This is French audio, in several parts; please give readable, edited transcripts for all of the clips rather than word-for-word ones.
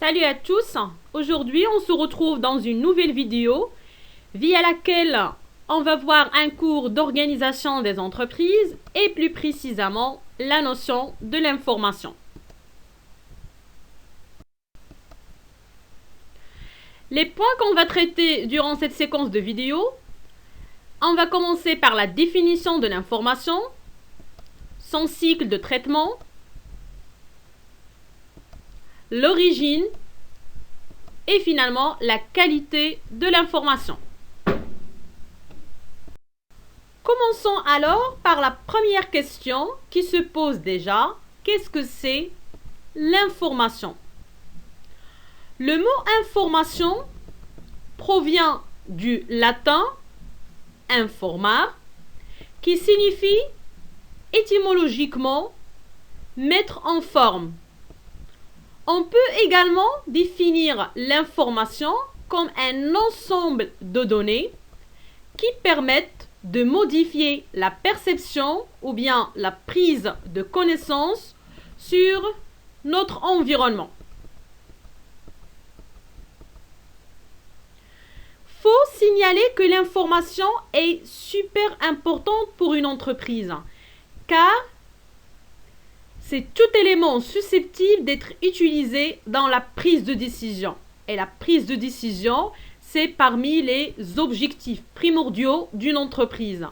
Salut à tous, aujourd'hui on se retrouve dans une nouvelle vidéo via laquelle on va voir un cours d'organisation des entreprises et plus précisément la notion de l'information. Les points qu'on va traiter durant cette séquence de vidéos, on va commencer par la définition de l'information, son cycle de traitement, l'origine et finalement la qualité de l'information. Commençons alors par la première question qui se pose déjà. Qu'est-ce que c'est l'information? Le mot information provient du latin informar qui signifie étymologiquement mettre en forme. On peut également définir l'information comme un ensemble de données qui permettent de modifier la perception ou bien la prise de connaissance sur notre environnement. Il faut signaler que l'information est super importante pour une entreprise car c'est tout élément susceptible d'être utilisé dans la prise de décision. Et la prise de décision, c'est parmi les objectifs primordiaux d'une entreprise.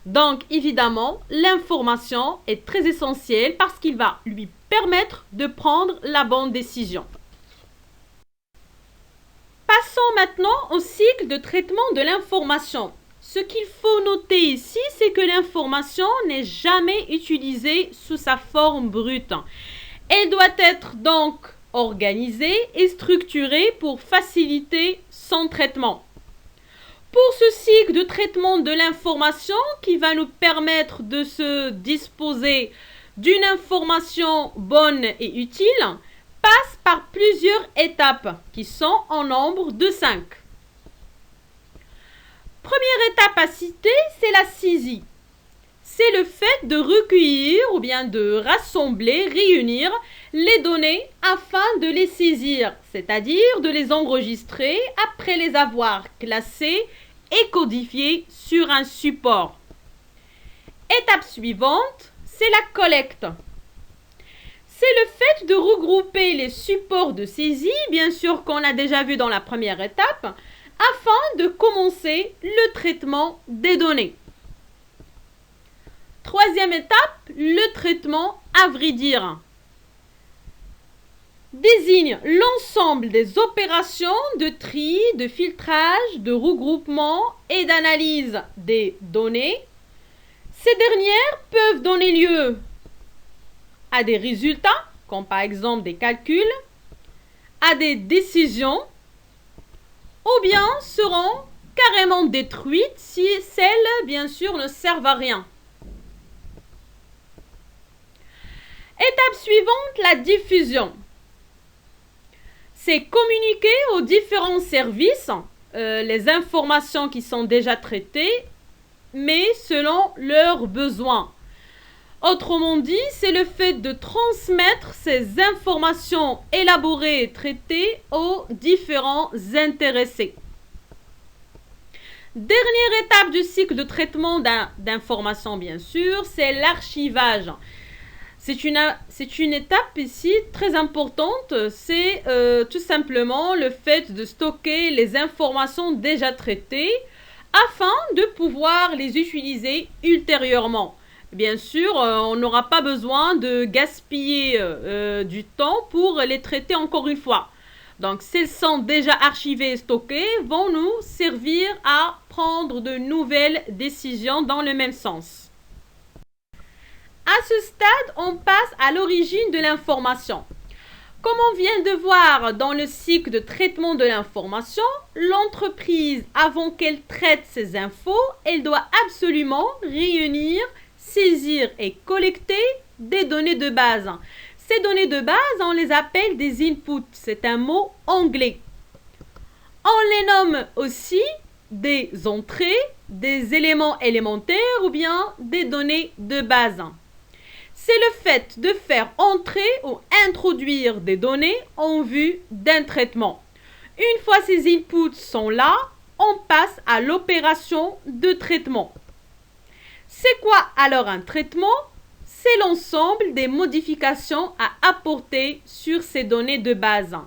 Donc, évidemment, l'information est très essentielle parce qu'il va lui permettre de prendre la bonne décision. Passons maintenant au cycle de traitement de l'information. Ce qu'il faut noter ici, c'est que l'information n'est jamais utilisée sous sa forme brute. Elle doit être donc organisée et structurée pour faciliter son traitement. Pour ce cycle de traitement de l'information qui va nous permettre de se disposer d'une information bonne et utile, passe par plusieurs étapes qui sont en nombre de 5. Première étape à citer, c'est la saisie. C'est le fait de recueillir ou bien de rassembler, réunir les données afin de les saisir, c'est-à-dire de les enregistrer après les avoir classées et codifiées sur un support. Étape suivante, c'est la collecte. C'est le fait de regrouper les supports de saisie, bien sûr qu'on a déjà vu dans la première étape, afin de commencer le traitement des données. Troisième étape, le traitement à vrai dire. Désigne l'ensemble des opérations de tri, de filtrage, de regroupement et d'analyse des données. Ces dernières peuvent donner lieu à des résultats, comme par exemple des calculs, à des décisions, ou bien seront carrément détruites si celles, bien sûr, ne servent à rien. Étape suivante, la diffusion. C'est communiquer aux différents services les informations qui sont déjà traitées, mais selon leurs besoins. Autrement dit, c'est le fait de transmettre ces informations élaborées et traitées aux différents intéressés. Dernière étape du cycle de traitement d'informations, bien sûr, c'est l'archivage. C'est une étape ici très importante, c'est tout simplement le fait de stocker les informations déjà traitées afin de pouvoir les utiliser ultérieurement. Bien sûr, on n'aura pas besoin de gaspiller du temps pour les traiter encore une fois. Donc, s'ils sont déjà archivés et stockés, vont nous servir à prendre de nouvelles décisions dans le même sens. À ce stade, on passe à l'origine de l'information. Comme on vient de voir dans le cycle de traitement de l'information, l'entreprise, avant qu'elle traite ces infos, elle doit absolument réunir, saisir et collecter des données de base. Ces données de base, on les appelle des inputs. C'est un mot anglais. On les nomme aussi des entrées, des éléments élémentaires ou bien des données de base. c'est le fait de faire entrer ou introduire des données en vue d'un traitement. Une fois ces inputs sont là, on passe à l'opération de traitement. C'est quoi alors un traitement? C'est l'ensemble des modifications à apporter sur ces données de base.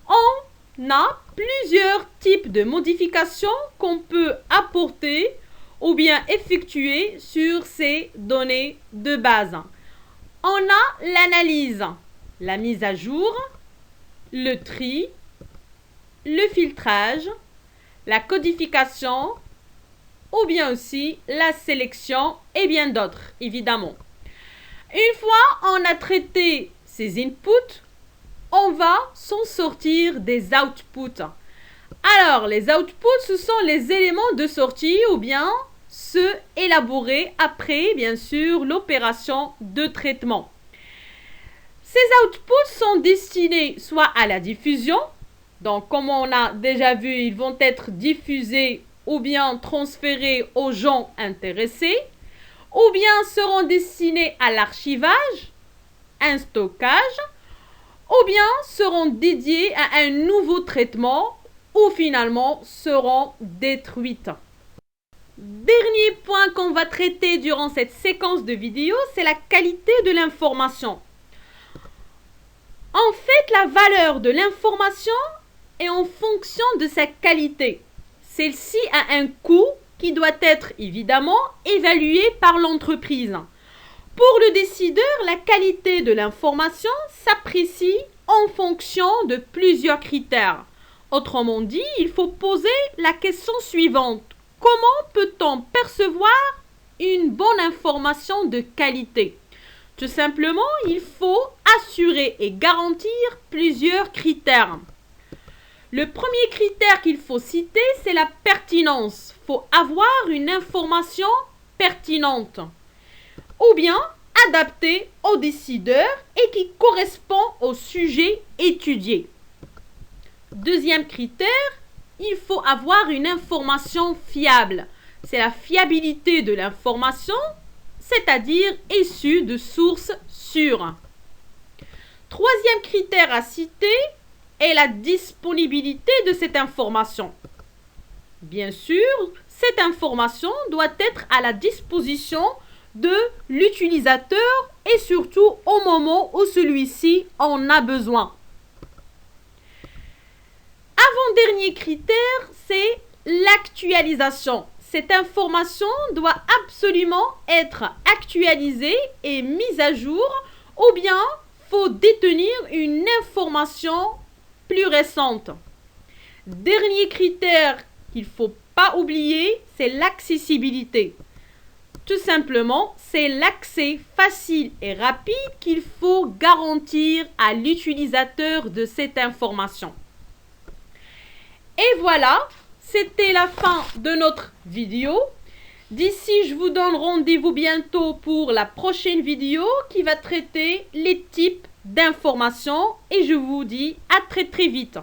On a plusieurs types de modifications qu'on peut apporter ou bien effectuer sur ces données de base. On a l'analyse, la mise à jour, le tri, le filtrage, la codification ou bien aussi la sélection et bien d'autres, évidemment. Une fois on a traité ces inputs, on va s'en sortir des outputs. Alors, les outputs, ce sont les éléments de sortie ou bien ceux élaborés après, bien sûr, l'opération de traitement. Ces outputs sont destinés soit à la diffusion, donc comme on a déjà vu, ils vont être diffusés ou bien transférés aux gens intéressés, ou bien seront destinés à l'archivage, un stockage, ou bien seront dédiés à un nouveau traitement ou finalement seront détruites. Dernier point qu'on va traiter durant cette séquence de vidéos, c'est la qualité de l'information. En fait, la valeur de l'information est en fonction de sa qualité. Celle-ci a un coût qui doit être évidemment évalué par l'entreprise. Pour le décideur, la qualité de l'information s'apprécie en fonction de plusieurs critères. Autrement dit, il faut poser la question suivante. Comment peut-on percevoir une bonne information de qualité? Tout simplement, il faut assurer et garantir plusieurs critères. Le premier critère qu'il faut citer, c'est la pertinence. Il faut avoir une information pertinente ou bien adaptée au décideur et qui correspond au sujet étudié. Deuxième critère, il faut avoir une information fiable. C'est la fiabilité de l'information, c'est-à-dire issue de sources sûres. Troisième critère à citer est la disponibilité de cette information. Bien sûr, cette information doit être à la disposition de l'utilisateur et surtout au moment où celui-ci en a besoin. Avant-dernier critère, c'est l'actualisation. Cette information doit absolument être actualisée et mise à jour ou bien faut détenir une information plus récente. Dernier critère qu'il ne faut pas oublier, c'est l'accessibilité. Tout simplement, c'est l'accès facile et rapide qu'il faut garantir à l'utilisateur de cette information. Et voilà, c'était la fin de notre vidéo. D'ici, je vous donne rendez-vous bientôt pour la prochaine vidéo qui va traiter les types d'informations et je vous dis à très très vite.